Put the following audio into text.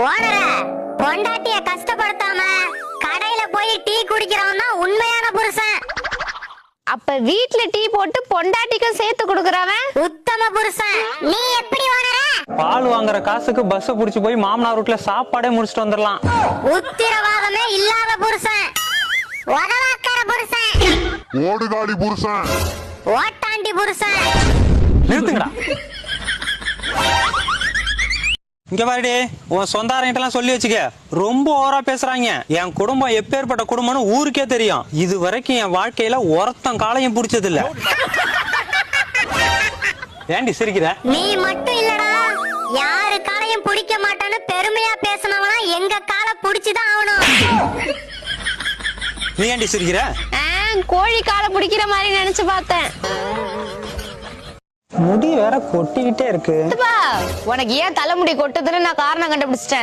ஓனர பொண்டாட்டிய கஷ்டப்படுத்தாம கடையில போய் டீ குடிக்கிறவன் தான் உண்மையான புருஷன். அப்ப வீட்ல டீ போட்டு பொண்டாட்டிக்கும் சேர்த்து குடுக்கறவன் உத்தம புருஷன். நீ எப்படி ஓனர? பால் வாங்குற காசுக்கு பஸ் புடிச்சு போய் மாமனார் வீட்ல சாப்பாடே முடிச்சிட்டு வந்துடலாம். உத்திரவாதமே இல்லாத புருஷன். உதவாக்கற புருஷன். ஓடுகாலி புருஷன். ஓட்டாண்டி புருஷன். நிறுத்துங்கடா. இங்க பாருடி, உன் சொந்தாரங்கிட்ட எல்லாம் சொல்லி வச்சுக்க. ரொம்ப ஓவரா பேசுறாங்க. என் குடும்பம் எப்பேற்பட்ட குடும்பம்னு ஊருக்கே தெரியும். இது வரைக்கும் என் வாழ்க்கையில ஒருத்தன் காலையும் பிடிச்சது இல்ல. ஏண்டி சிரிக்கிற? நீ மட்டும் இல்லடா, யாரு காலையும் பிடிக்க மாட்டான்னு பெருமையா பேசினவனா எங்க காலை பிடிச்சுதான் ஆகணும். நீ ஏண்டி சிரிக்கிற? கோழி காலை பிடிக்கிற மாதிரி நினைச்சு பார்த்தேன். முடி வேற கொட்டிக்கிட்டே இருக்கு. உனக்கு ஏன் தலைமுடி கொட்டுதுன்னு நான் காரணம் கண்டுபிடிச்சிட்டேன்.